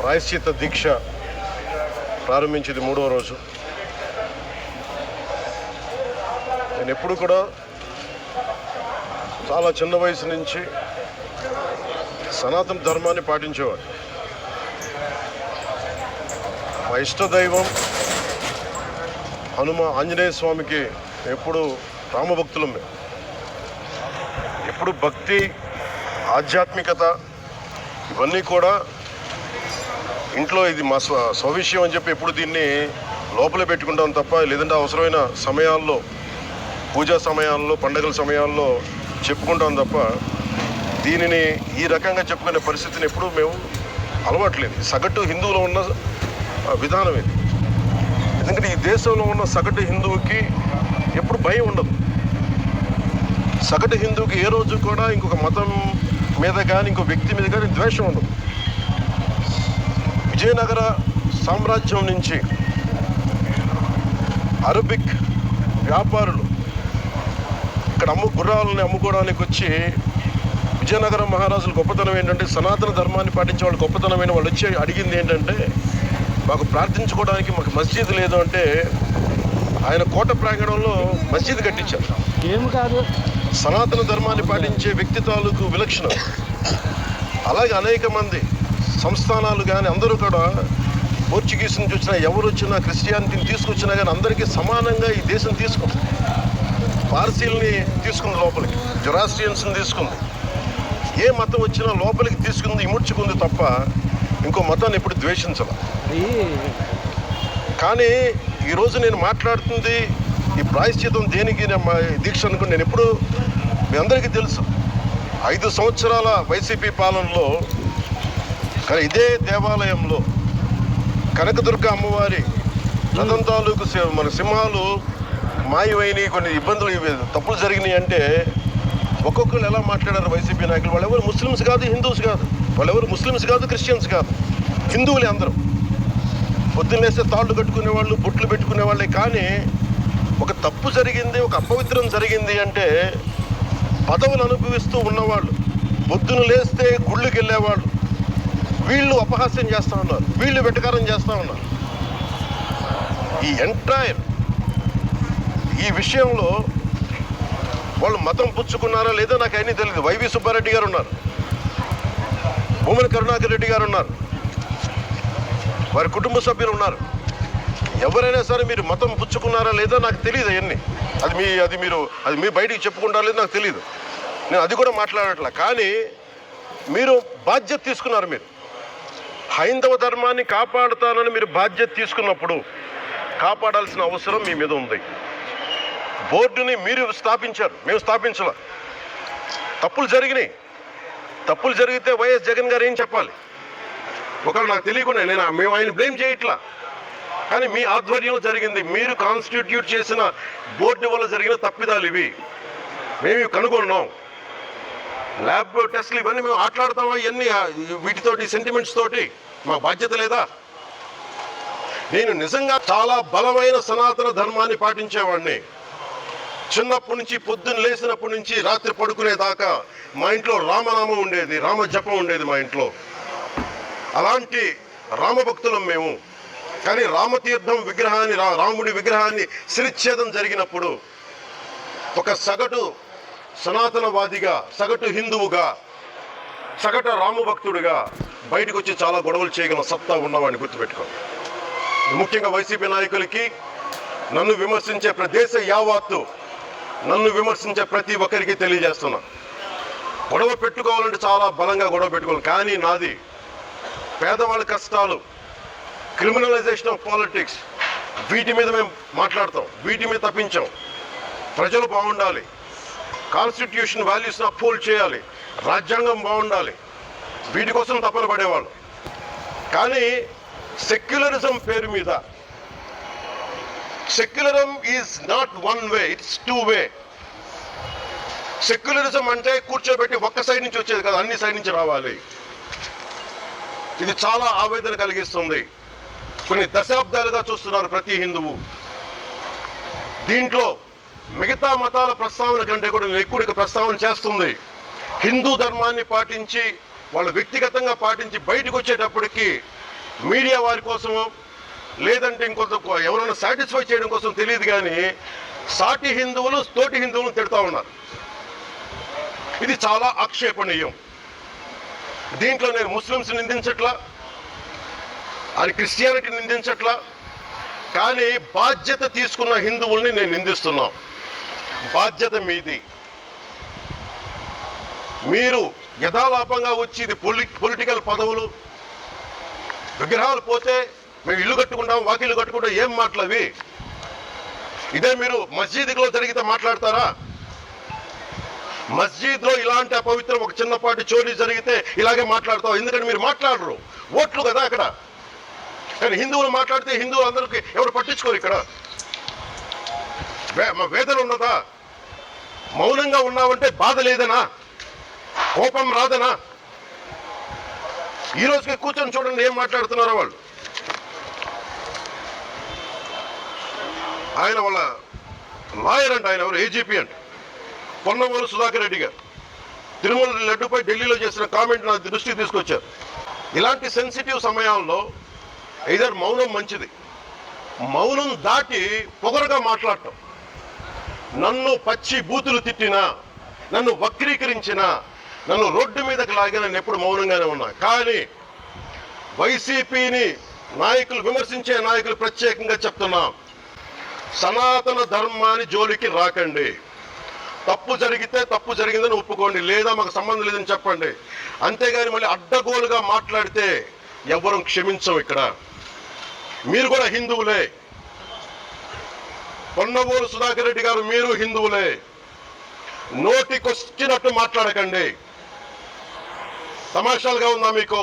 ప్రాయశ్చిత్త దీక్ష ప్రారంభించింది 3వ రోజు. నేను ఎప్పుడు కూడా చాలా చిన్న వయసు నుంచి సనాతన ధర్మాన్ని పాటించేవాడు. మా ఇష్టదైవం ఆంజనేయ స్వామికి ఎప్పుడు రామభక్తులం. మేము ఎప్పుడు భక్తి, ఆధ్యాత్మికత ఇవన్నీ కూడా ఇంట్లో ఇది మా స్వవిషయం అని చెప్పి ఎప్పుడు దీన్ని లోపలే పెట్టుకుంటాం తప్ప, లేదంటే అవసరమైన సమయాల్లో, పూజా సమయాల్లో, పండగల సమయాల్లో చెప్పుకుంటాం తప్ప దీనిని ఈ రకంగా చెప్పుకునే పరిస్థితిని ఎప్పుడూ మేము అలవాట్లేదు. సగటు హిందువులో ఉన్న విధానం ఇది. ఎందుకంటే ఈ దేశంలో ఉన్న సగటు హిందువుకి ఎప్పుడు భయం ఉండదు. సగటు హిందువుకి ఏ రోజు కూడా ఇంకొక మతం మీద కానీ ఇంకో వ్యక్తి మీద కానీ ద్వేషం ఉండదు. విజయనగర సామ్రాజ్యం నుంచి అరబిక్ వ్యాపారులు ఇక్కడ గుర్రాలని అమ్ముకోవడానికి వచ్చి విజయనగరం మహారాజుల గొప్పతనం ఏంటంటే, సనాతన ధర్మాన్ని పాటించే వాళ్ళు గొప్పతనమైన వాళ్ళు వచ్చి అడిగింది ఏంటంటే, మాకు ప్రార్థించుకోవడానికి మాకు మస్జిద్ లేదు అంటే ఆయన కోట ప్రాంగణంలో మస్జిద్ కట్టించారు. ఏమి కాదు, సనాతన ధర్మాన్ని పాటించే వ్యక్తిత్వాలకు విలక్షణం. అలాగే అనేక మంది సంస్థానాలు కానీ అందరూ కూడా పోర్చుగీస్ నుంచి వచ్చినా, ఎవరు వచ్చినా, క్రిస్టియానిటీని తీసుకొచ్చినా కానీ అందరికీ సమానంగా ఈ దేశం తీసుకుంది. పార్సీల్ని తీసుకుంది లోపలికి, జొరాస్ట్రియన్స్ని తీసుకుంది. ఏ మతం వచ్చినా లోపలికి తీసుకుంది, ఇముడ్చుకుంది తప్ప ఇంకో మతాన్ని ఎప్పుడు ద్వేషించాలి. కానీ ఈరోజు నేను మాట్లాడుతుంది ఈ ప్రాయశ్చితం దేనికి దీక్ష అనుకుని నేను ఎప్పుడు మీ అందరికీ తెలుసు. 5 సంవత్సరాల వైసీపీ పాలనలో ఇదే దేవాలయంలో కనకదుర్గ అమ్మవారి రథం తాలూకు మన సింహాలు మాయమైనవి, కొన్ని ఇబ్బందులు, తప్పులు జరిగినాయి అంటే ఒక్కొక్కరు ఎలా మాట్లాడారు వైసీపీ నాయకులు. వాళ్ళెవరు ముస్లిమ్స్ కాదు, హిందూస్ కాదు, వాళ్ళెవరు ముస్లిమ్స్ కాదు, క్రిస్టియన్స్ కాదు, హిందువులే అందరూ. పొద్దున్నేస్తే తాళ్ళు కట్టుకునే వాళ్ళు, బొట్లు పెట్టుకునే వాళ్ళే. కానీ ఒక తప్పు జరిగింది, ఒక అపవిత్రం జరిగింది అంటే పదవులు అనుభవిస్తూ ఉన్నవాళ్ళు, పొద్దున లేస్తే గుళ్ళకి వెళ్ళేవాళ్ళు, వీళ్ళు అపహాస్యం చేస్తూ ఉన్నారు, వీళ్ళు వెటకారం చేస్తూ ఉన్నారు. ఈ ఎంటైర్ ఈ విషయంలో వాళ్ళు మతం పుచ్చుకున్నారా లేదా నాకు అయినా తెలియదు. వైవి సుబ్బారెడ్డి గారు ఉన్నారు, భూమన కరుణాకర్ రెడ్డి గారు ఉన్నారు, వారి కుటుంబ సభ్యులు ఉన్నారు. ఎవరైనా సరే మీరు మతం పుచ్చుకున్నారా లేదా నాకు తెలియదు. అవన్నీ అది మీ బయటికి చెప్పుకుంటారా లేదా నాకు తెలియదు. నేను అది కూడా మాట్లాడట్లా. కానీ మీరు బాధ్యత తీసుకున్నారు. మీరు హైందవ ధర్మాన్ని కాపాడుతానని మీరు బాధ్యత తీసుకున్నప్పుడు కాపాడాల్సిన అవసరం మీ మీద ఉంది. బోర్డుని మీరు స్థాపించారు, మేము స్థాపించాల. తప్పులు జరిగినాయి. తప్పులు జరిగితే వైఎస్ జగన్ గారు ఏం చెప్పాలి? ఒకవేళ నాకు తెలియకుండా మేము ఆయన బ్లేమ్ చేయట్లా. కానీ మీ ఆధ్వర్యంలో జరిగింది, మీరు కాన్స్టిట్యూట్ చేసిన బోర్డు వల్ల జరిగిన తప్పిదాలు ఇవి. మేము కనుగొన్నాం. ల్యాబ్ టెస్ట్లు ఇవన్నీ మేము ఆటలాడతామా? ఇవన్నీ వీటితోటి, సెంటిమెంట్స్ తోటి మా బాధ్యత లేదా? నేను నిజంగా చాలా బలమైన సనాతన ధర్మాన్ని పాటించేవాడిని. చిన్నప్పటి నుంచి, పొద్దున్న లేచినప్పటి నుంచి రాత్రి పడుకునేదాకా మా ఇంట్లో రామనామం ఉండేది, రామ జపం ఉండేది మా ఇంట్లో. అలాంటి రామభక్తులం మేము. కానీ రామతీర్థం విగ్రహాన్ని, రాముడి విగ్రహాన్ని శిరచ్ఛేదం జరిగినప్పుడు ఒక సగటు సనాతనవాదిగా, సగటు హిందువుగా, సగటు రామభక్తుడిగా బయటకు వచ్చి చాలా గొడవలు చేయగల సత్తా ఉన్నవాడిని గుర్తుపెట్టుకోండి. ముఖ్యంగా వైసీపీ నాయకులకి, నన్ను విమర్శించే దేశ యావత్తు నన్ను విమర్శించే ప్రతి ఒక్కరికి తెలియజేస్తున్నా, గొడవ పెట్టుకోవాలంటే చాలా బలంగా గొడవ పెట్టుకోవాలి. కానీ నాది పేదవాళ్ళ కష్టాలు, క్రిమినలైజేషన్ ఆఫ్ పాలిటిక్స్, వీటి మీద మేము మాట్లాడతాం, వీటి మీద తప్పించాం. ప్రజలు బాగుండాలి, కాన్స్టిట్యూషన్ వాల్యూస్ని అప్హోల్డ్ చేయాలి, రాజ్యాంగం బాగుండాలి, వీటి కోసం తపన పడేవాళ్ళు. కానీ సెక్యులరిజం పేరు మీద, secularism is not one way, it's two way. Secularism అంటే కూర్చోబెట్టి ఒక్క సైడ్ నుంచి వచ్చేది కదా, అన్ని సైడ్ నుంచి రావాలి. ఇది చాలా ఆవేదన కలిగిస్తుంది. కొన్ని దశాబ్దాలుగా చూస్తున్నారు ప్రతి హిందువు. దీంట్లో మిగతా మతాల ప్రస్తావన కంటే కూడా ఎక్కువ ప్రస్తావన చేస్తుంది. హిందూ ధర్మాన్ని పాటించి, వాళ్ళు వ్యక్తిగతంగా పాటించి బయటకు వచ్చేటప్పటికి మీడియా వారి కోసమో లేదంటే ఇంకొంత ఎవరైనా సాటిస్ఫై చేయడం కోసం తెలియదు, కానీ సాటి హిందువులు తోటి హిందువులను తిడతా ఉన్నారు. ఇది చాలా ఆక్షేపణీయం. దీంట్లో నేను ముస్లిమ్స్ నిందించట్లా, అది క్రిస్టియానిటీ నిందించట్లా, కానీ బాధ్యత తీసుకున్న హిందువుల్ని నేను నిందిస్తున్నా. బాధ్యత మీది. మీరు యథాలాపంగా వచ్చి ఇది పొలిటికల్ పదవులు, విగ్రహాలు పోతే మేము ఇల్లు కట్టుకుంటాం, వాకిళ్ళు కట్టుకుంటాం, ఏం మాటలవి? ఇదే మీరు మస్జిద్లో జరిగితే మాట్లాడతారా? మస్జిద్లో ఇలాంటి అపవిత్రం ఒక చిన్నపాటి చోరీ జరిగితే ఇలాగే మాట్లాడతాం. ఎందుకంటే మీరు మాట్లాడరు, ఓట్లు కదా అక్కడ. కానీ హిందువులు మాట్లాడితే హిందువులు అందరికీ ఎవరు పట్టించుకోరు. ఇక్కడ వేదన ఉన్నదా? మౌనంగా ఉన్నామంటే బాధ లేదనా? కోపం రాదనా? ఈ రోజుకి కూర్చొని చూడండి ఏం మాట్లాడుతున్నారో వాళ్ళు. ఆయన వాళ్ళ లాయర్ అంట, ఆయన ఎవరు ఏజీపీ అంట, పొన్నవోలు సుధాకర్ రెడ్డి గారు తిరుమల లడ్డుపై ఢిల్లీలో చేసిన కామెంట్ నా దృష్టికి తీసుకొచ్చారు. ఇలాంటి సెన్సిటివ్ సమయాల్లో ఐదర్ మౌనం మంచిది, మౌనం దాటి పొగరుగా మాట్లాడటం, నన్ను పచ్చి బూతులు తిట్టినా, నన్ను వక్రీకరించినా, నన్ను రోడ్డు మీదకి లాగిన నేను ఎప్పుడు మౌనంగానే ఉన్నా. కానీ వైసీపీని నాయకులు, విమర్శించే నాయకులు ప్రత్యేకంగా చెప్తున్నాం, సనాతన ధర్మాన్ని జోలికి రాకండి. తప్పు జరిగితే తప్పు జరిగిందని ఒప్పుకోండి, లేదా మాకు సంబంధం లేదని చెప్పండి. అంతేగాని మళ్ళీ అడ్డగోలుగా మాట్లాడితే ఎవరు క్షమించం. ఇక్కడ మీరు కూడా హిందువులే. పొన్నవోలు సుధాకర్ రెడ్డి గారు మీరు హిందువులే. నోటికొచ్చినట్టు మాట్లాడకండి. తమాషాలుగా ఉందా మీకు?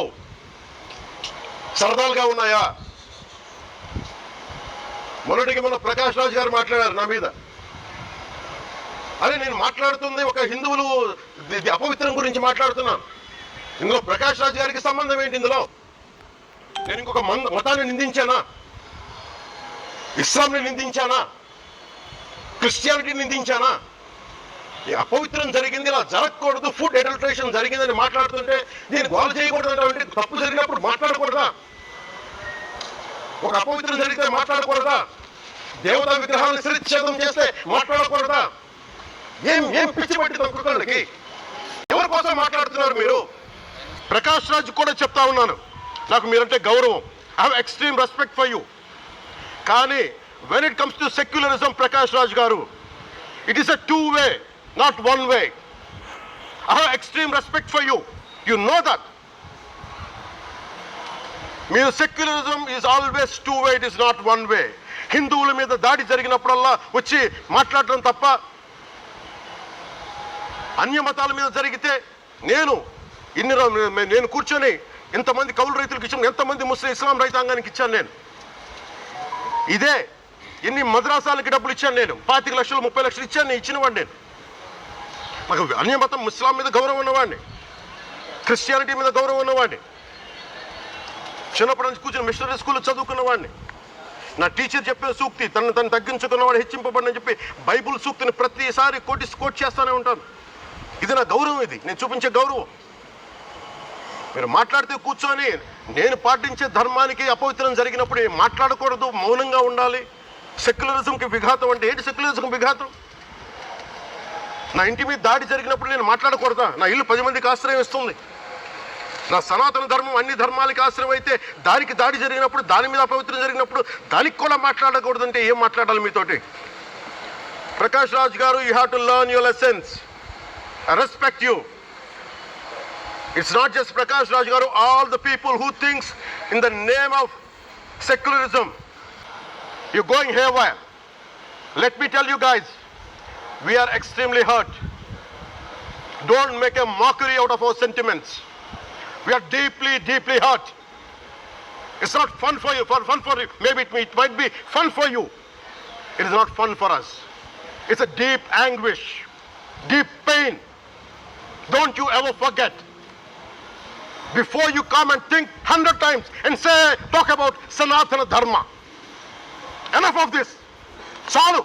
సరదాలుగా ఉన్నాయా? మొన్నటికి మొన్న ప్రకాష్ రాజ్ గారు మాట్లాడారు నా మీద. అరే నేను మాట్లాడుతుంది ఒక హిందువులు అపవిత్రం గురించి మాట్లాడుతున్నాను. ఇందులో ప్రకాష్ రాజ్ గారికి సంబంధం ఏంటి? ఇందులో నేను ఇంకొక మతాన్ని నిందించానా? ఇస్లాంని నిందించానా? క్రిస్టియానిటీని నిందించానా? అపవిత్రం జరిగింది, ఇలా జరగకూడదు, ఫుడ్ అడల్టరేషన్ జరిగిందని మాట్లాడుతుంటే నేను గోల చేయకూడదు అంటే తప్పు జరిగినప్పుడు మాట్లాడకూడదా? ఒక అపవిత్రం జరిగితే మాట్లాడకూడదా? దేవతా విగ్రహాలను శిరచ్ఛేదం చేస్తే మాట్లాడకూడదా? ఏం పిచ్చి పట్టింది కుక్కలకి? ఎవరి కోసం మాట్లాడుతున్నారు మీరు? ప్రకాష్ రాజ్ కూడా చెప్తా ఉన్నాను, నాకు మీరంటే గౌరవం. I have extreme respect for you. కానీ when it comes to secularism, Prakash Raj గారు, it is a two-way, not one-way. I have extreme respect for you. You know that. మీరు secularism is always two-way, it is not one-way. హిందువుల మీద దాడి జరిగినప్పుడల్లా వచ్చి మాట్లాడడం తప్ప, అన్య మతాల మీద జరిగితే నేను కూర్చొని ఇంతమంది కౌలు రైతులకు ఇచ్చాను, ఎంతమంది ముస్లిం ఇస్లాం రైతాంగానికి ఇచ్చాను నేను. ఇదే ఎన్ని మద్రాసాలకి డబ్బులు ఇచ్చాను నేను, 25 లక్షలు 30 లక్షలు ఇచ్చాను, నేను ఇచ్చినవాడిని. నేను నాకు అన్య మతం ఇస్లాం మీద గౌరవం ఉన్నవాడిని, క్రిస్టియానిటీ మీద గౌరవం ఉన్నవాడిని, చిన్నప్పటి నుంచి కూర్చొని మిషనరీ స్కూల్లో చదువుకున్నవాడిని. నా టీచర్ చెప్పిన సూక్తి, తను తగ్గించుకున్నవాడు హెచ్చింపబడిని చెప్పి బైబుల్ సూక్తిని ప్రతిసారి కోట్ చేస్తూనే ఉంటాను. ఇది నా గౌరవం, ఇది నేను చూపించే గౌరవం. మీరు మాట్లాడితే కూర్చొని నేను పాటించే ధర్మానికి అపవిత్రం జరిగినప్పుడు మాట్లాడకూడదు, మౌనంగా ఉండాలి. సెక్యులరిజంకి విఘాతం అంటే ఏంటి? సెక్యులరిజంకి విఘాతం నా ఇంటి మీద దాడి జరిగినప్పుడు నేను మాట్లాడకూడదా? నా ఇల్లు 10 మందికి ఆశ్రయం ఇస్తుంది. నా సనాతన ధర్మం అన్ని ధర్మాలకి ఆశ్రయం అయితే దానికి దాడి జరిగినప్పుడు, దాని మీద అపవిత్రం జరిగినప్పుడు దానికి కూడా మాట్లాడకూడదంటే ఏం మాట్లాడాలి మీతోటి? ప్రకాష్ రాజ్ గారు, you have to learn your lessons. I respect you. It's not just Prakash Raj Garu, all the people who thinks in the name of secularism, you're going haywire. Let me tell you guys, we are extremely hurt. Don't make a mockery out of our sentiments. We are deeply, deeply hurt. It's not fun for you, maybe it might be fun for you. It is not fun for us. It's a deep anguish, deep pain. Don't you ever forget. Before you come and think 100 times and talk about Sanatana Dharma. Enough of this. Chalu.